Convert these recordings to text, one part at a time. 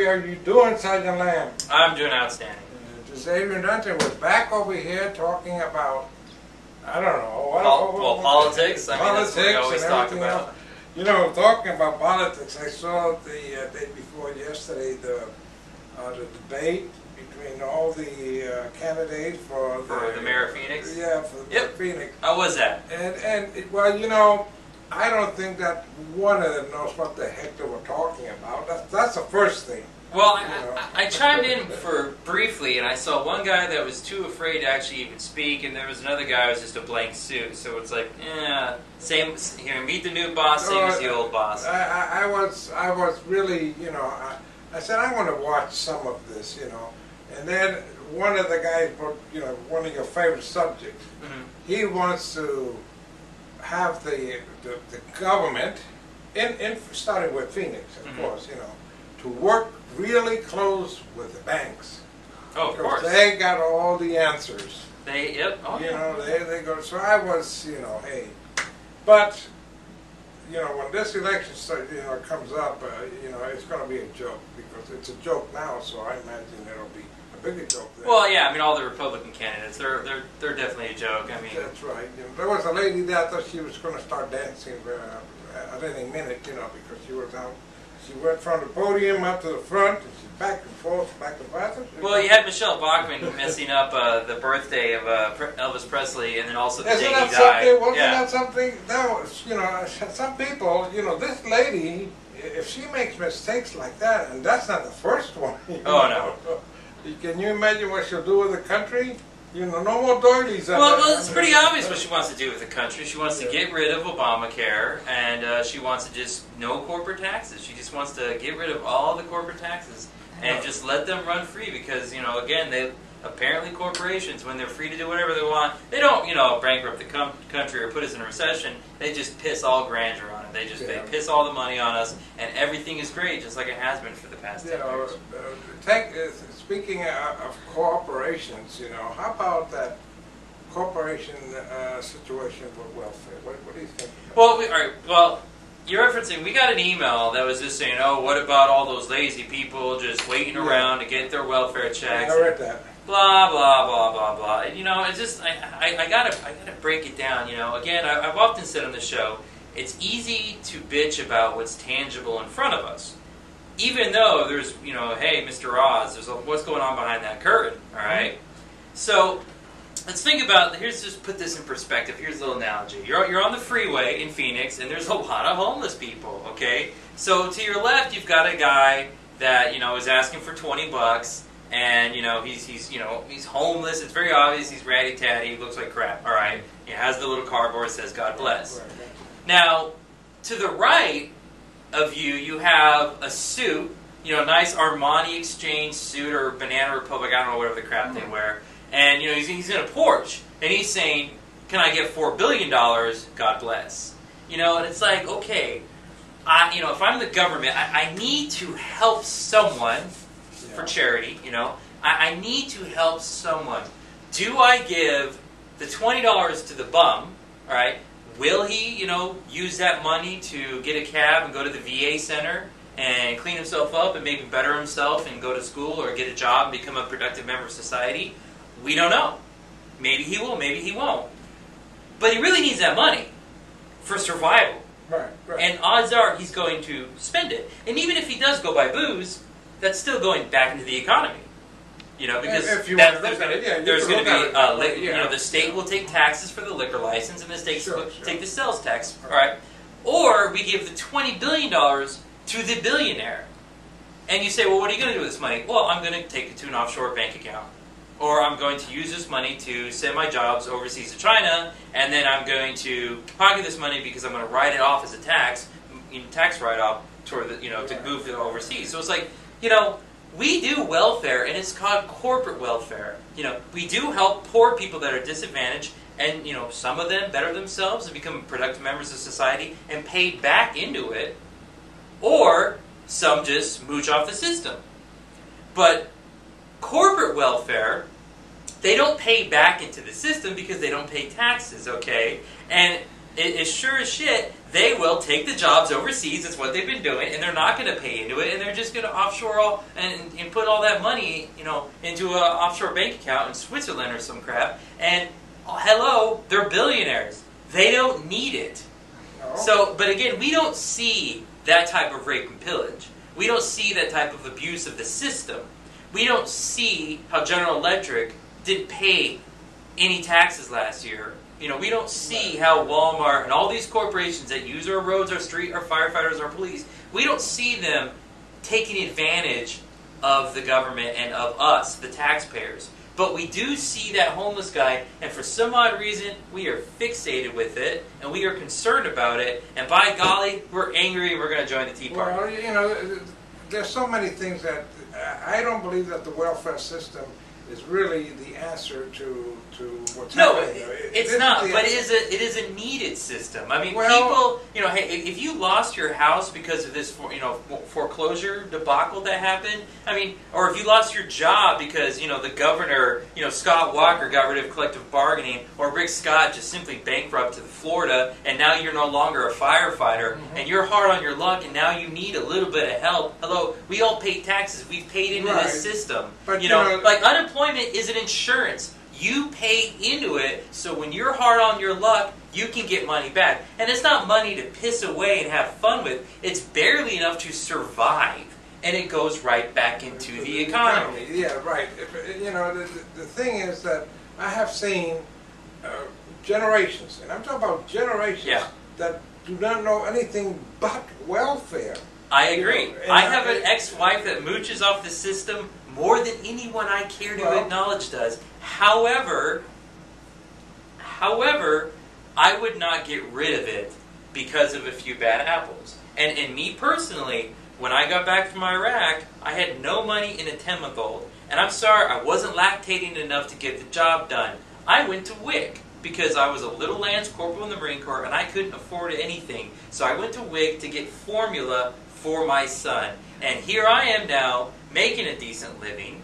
are you doing, Sergeant Lamb? I'm doing outstanding. This is Adrian Dunton. We're back over here talking about, I don't know. Politics. I mean, that's what we always talk about. Else. You know, talking about politics, I saw the day before yesterday the debate between all the candidates for the mayor of Phoenix? Yeah, for the mayor of Phoenix. How was that? Well, you know, I don't think that one of them knows what the heck they were talking about. That's the first thing. Well, I chimed in for briefly, and I saw one guy that was too afraid to actually even speak, and there was another guy who was just a blank suit. So it's like, same here. Meet the new boss, same as the old boss. I was really, you know, I said I want to watch some of this, you know, and then one of the guys, you know, one of your favorite subjects, he wants to have the government, starting with Phoenix, of course, you know, to work really close with the banks. Oh, of course. They got all the answers. Yep. Oh, you know, they go. So I was, you know, hey, but you know, when this election comes up, you know, it's going to be a joke because it's a joke now. So I imagine it'll be a bigger joke then. Well, yeah, I mean, all the Republican candidates, they're definitely a joke. I mean, that's right. You know, there was a lady there. I thought she was going to start dancing at any minute, you know, because she was out. She went from the podium up to the front, and she back and forth, back and forth. Well, you had Michelle Bachmann messing up the birthday of Elvis Presley, and then also the day he died. Wasn't that something? That was, you know, some people, you know, this lady, if she makes mistakes like that, and that's not the first one. Oh, no. Can you imagine what she'll do with the country? You know, no more doilies. Well, it's pretty obvious what she wants to do with the country. She wants to get rid of Obamacare, and she wants to just no corporate taxes. She just wants to get rid of all the corporate taxes and just let them run free because, you know, again, apparently corporations, when they're free to do whatever they want, they don't, you know, bankrupt the country or put us in a recession. They just piss all grandeur on it. They piss all the money on us, and everything is great, just like it has been for the past 10 years. Speaking of corporations, you know, how about that corporation situation with welfare? What do you think? Well, all right. Well, you're referencing. We got an email that was just saying, "Oh, what about all those lazy people just waiting around to get their welfare checks?" I read that. Blah blah blah blah blah. You know, it's just I gotta break it down. You know, again, I've often said on the show, it's easy to bitch about what's tangible in front of us. Even though there's, you know, hey, Mr. Oz, there's what's going on behind that curtain, all right? So let's think about, just put this in perspective. Here's a little analogy. You're on the freeway in Phoenix, and there's a lot of homeless people, okay? So to your left, you've got a guy that, you know, is asking for $20, and, you know, he's homeless. It's very obvious he's ratty-tatty. He looks like crap, all right? He has the little cardboard that says, God bless. Now, to the right of you, you have a suit, you know, nice Armani Exchange suit or Banana Republic, I don't know, whatever the crap they wear. And, you know, he's in a Porsche, and he's saying, can I get $4 billion? God bless. You know, and it's like, okay, you know, if I'm the government, I need to help someone for charity, you know. I need to help someone. Do I give the $20 to the bum, all right? Will he, you know, use that money to get a cab and go to the VA center and clean himself up and maybe better himself and go to school or get a job and become a productive member of society? We don't know. Maybe he will, maybe he won't. But he really needs that money for survival. Right. And odds are he's going to spend it. And even if he does go buy booze, that's still going back into the economy. You know, because there's going to be, you know, the state will take taxes for the liquor license, and the state will take the sales tax, all right? Or we give the $20 billion to the billionaire. And you say, well, what are you going to do with this money? Well, I'm going to take it to an offshore bank account. Or I'm going to use this money to send my jobs overseas to China, and then I'm going to pocket this money because I'm going to write it off as a tax write-off toward the, you know, to move to overseas. So it's like, you know, we do welfare, and it's called corporate welfare. You know, we do help poor people that are disadvantaged, and, you know, some of them better themselves and become productive members of society and pay back into it, or some just mooch off the system. But corporate welfare, they don't pay back into the system because they don't pay taxes, okay? And it sure as shit, they will take the jobs overseas. That's what they've been doing, and they're not going to pay into it, and they're just going to offshore all and put all that money, into an offshore bank account in Switzerland or some crap. And hello, they're billionaires. They don't need it. No. So, but again, we don't see that type of rape and pillage. We don't see that type of abuse of the system. We don't see how General Electric didn't pay any taxes last year. We don't see how Walmart and all these corporations that use our roads, our street, our firefighters, our police, we don't see them taking advantage of the government and of us, the taxpayers. But we do see that homeless guy, and for some odd reason, we are fixated with it, and we are concerned about it, and by golly, we're angry and we're going to join the Tea Party. Well, there's so many things that I don't believe that the welfare system is really the answer to what's happening. No, it's not. But it is a needed system. I mean, people. Hey, if you lost your house because of this, foreclosure debacle that happened. I mean, or if you lost your job because the governor, Scott Walker, got rid of collective bargaining, or Rick Scott just simply bankrupted Florida, and now you're no longer a firefighter, and you're hard on your luck, and now you need a little bit of help. Hello, we all pay taxes. We've paid into this system. But like unemployment is an insurance. You pay into it, so when you're hard on your luck, you can get money back. And it's not money to piss away and have fun with. It's barely enough to survive, and it goes right back into the economy. Yeah, right. The thing is that I have seen generations, and I'm talking about generations, that do not know anything but welfare. I agree. I have an ex-wife that mooches off the system more than anyone I care to acknowledge does. However, I would not get rid of it because of a few bad apples. And me personally, when I got back from Iraq, I had no money in a 10-month-old. And I'm sorry, I wasn't lactating enough to get the job done. I went to WIC because I was a little Lance Corporal in the Marine Corps and I couldn't afford anything. So I went to WIC to get formula for my son. And here I am now, making a decent living,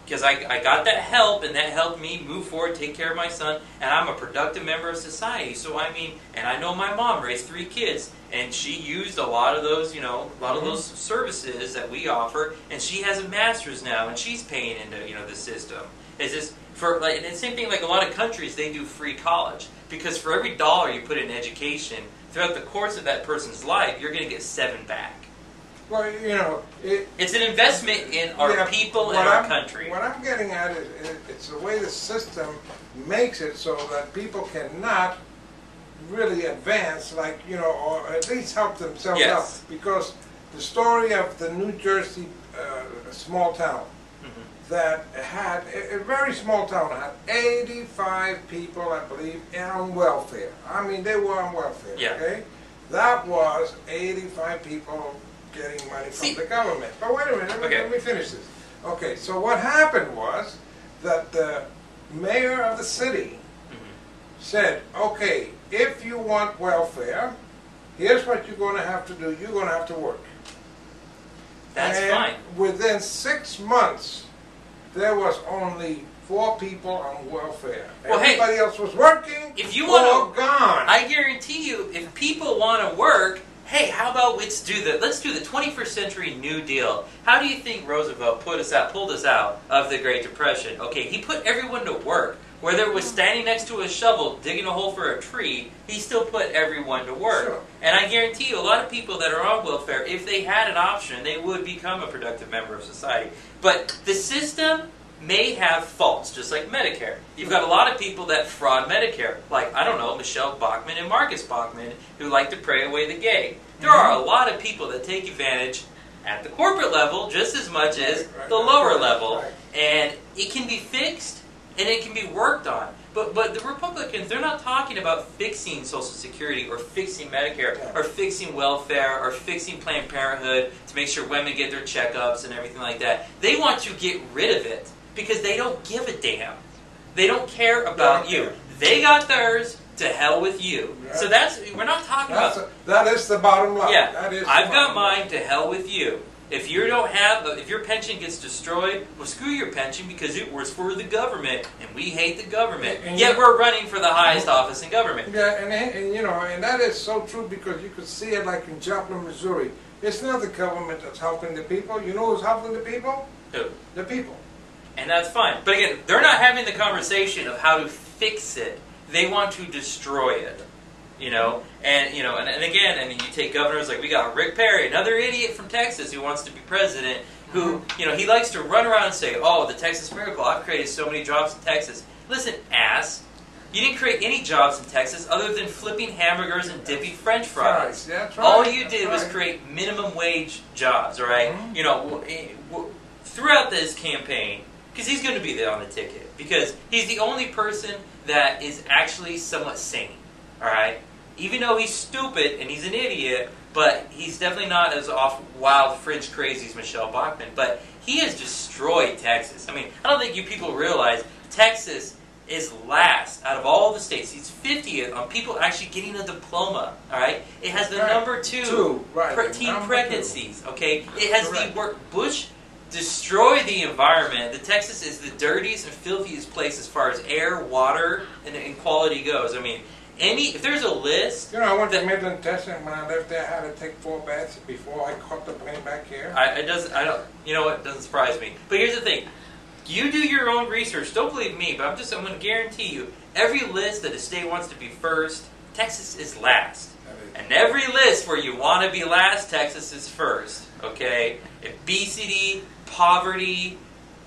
because I got that help, and that helped me move forward, take care of my son, and I'm a productive member of society. So and I know my mom raised 3 kids, and she used a lot of those, those services that we offer, and she has a master's now, and she's paying into, the system. It's just, and the same thing, like a lot of countries, they do free college, because for every dollar you put in education, throughout the course of that person's life, you're going to get 7 back. Well, it's an investment in our people and our country. What I'm getting at is it's the way the system makes it so that people cannot really advance, or at least help themselves out. Because the story of the New Jersey small town that had, a very small town, had 85 people, I believe, on welfare. I mean, they were on welfare, okay? That was 85 people getting money from the government. But wait a minute, let me finish this. Okay, so what happened was that the mayor of the city said, okay, if you want welfare, here's what you're going to have to do. You're going to have to work. That's fine. Within 6 months, there was only 4 people on welfare. Everybody else was working or gone. I guarantee you, if people want to work, hey, how about let's do the 21st century New Deal. How do you think Roosevelt pulled us out of the Great Depression? Okay, he put everyone to work. Whether it was standing next to a shovel, digging a hole for a tree, he still put everyone to work. Sure. And I guarantee you, a lot of people that are on welfare, if they had an option, they would become a productive member of society. But the system may have faults, just like Medicare. You've got a lot of people that fraud Medicare, like, I don't know, Michelle Bachmann and Marcus Bachmann, who like to pray away the gay. There are a lot of people that take advantage at the corporate level just as much as the lower level, and it can be fixed and it can be worked on. But the Republicans, they're not talking about fixing Social Security or fixing Medicare or fixing welfare or fixing Planned Parenthood to make sure women get their checkups and everything like that. They want to get rid of it because they don't give a damn. They don't care about you. They got theirs. To hell with you. So we're not talking about... That is the bottom line. Yeah, I've got mine, to hell with you. If you don't have, if your pension gets destroyed, well, screw your pension because it was for the government, and we hate the government. And yet we're running for the highest office in government. Yeah, and you know, and that is so true because you could see it like in Joplin, Missouri. It's not the government that's helping the people. You know who's helping the people? Who? The people. And that's fine. But again, they're not having the conversation of how to fix it. They want to destroy it. You know, and again, I mean, you take governors like we got Rick Perry, another idiot from Texas who wants to be president, who, you know, he likes to run around and say, "Oh, the Texas miracle, I've created so many jobs in Texas." Listen, ass, you didn't create any jobs in Texas other than flipping hamburgers and dipping French fries. Right. That's right. All you did That's was right. create minimum wage jobs, all right? Mhm. You know, throughout this campaign, because he's going to be there on the ticket, because he's the only person that is actually somewhat sane, all right? Even though he's stupid and he's an idiot, but he's definitely not as off wild fringe crazy as Michelle Bachmann. But he has destroyed Texas. I mean, I don't think you people realize Texas is last out of all the states. He's 50th on people actually getting a diploma. All right, it has the Right. number two teen Number pregnancies. Okay, it has Correct. the work. Bush destroyed the environment. The Texas is the dirtiest and filthiest place as far as air, water, and quality goes. I mean, if there's a list, You know, I went to Midland, Texas, and when I left there, I had to take 4 baths before I caught the plane back here. you know what, it doesn't surprise me. But here's the thing. You do your own research. Don't believe me, but I'm going to guarantee you, every list that a state wants to be first, Texas is last. And every list where you want to be last, Texas is first. Okay? Obesity, poverty,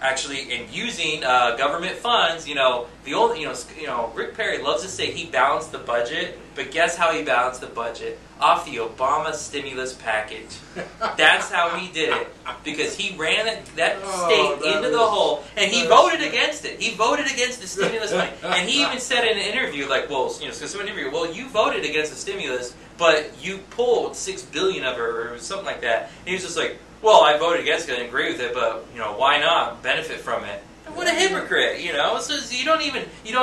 actually, and using government funds, Rick Perry loves to say he balanced the budget, but guess how he balanced the budget? Off the Obama stimulus package. That's how he did it. Because he ran that state into the hole, and he voted against it. He voted against the stimulus money. And he even said in an interview, well, you voted against the stimulus, but you pulled $6 billion of it, or something like that. And he was just like, well, I voted against it, I didn't agree with it, but, why not benefit from it? What a hypocrite, So you don't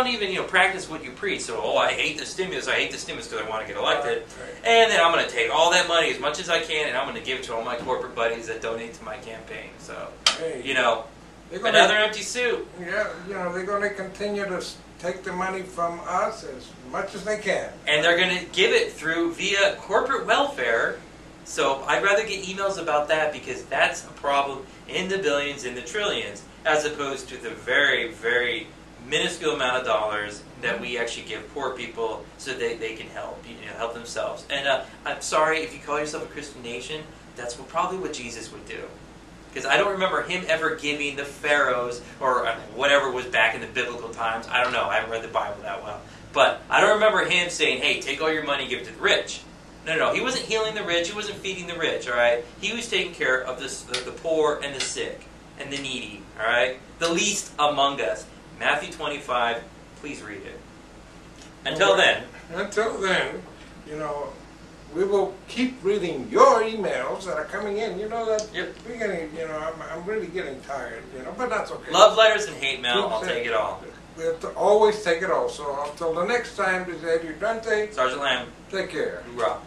even practice what you preach. So, I hate the stimulus because I want to get elected. Right. And then I'm going to take all that money as much as I can, and I'm going to give it to all my corporate buddies that donate to my campaign. So, Hey, another empty suit. Yeah, they're going to continue to take the money from us as much as they can. And they're going to give it via corporate welfare. So I'd rather get emails about that because that's a problem in the billions, in the trillions, as opposed to the very, very minuscule amount of dollars that we actually give poor people so they can help themselves. And I'm sorry, if you call yourself a Christian nation, that's probably what Jesus would do. Because I don't remember him ever giving the pharaohs or whatever was back in the biblical times. I don't know. I haven't read the Bible that well. But I don't remember him saying, hey, take all your money and give it to the rich. No. He wasn't healing the rich. He wasn't feeding the rich, all right? He was taking care of the poor and the sick and the needy, all right? The least among us. Matthew 25, please read it. Until then, we will keep reading your emails that are coming in. You know that Yep. we're getting, I'm really getting tired, but that's okay. love letters and hate mail, I'll take it all. We have to always take it all. So until the next time, this is Eddie Dante. Sergeant Lamb, Take care. hoorah.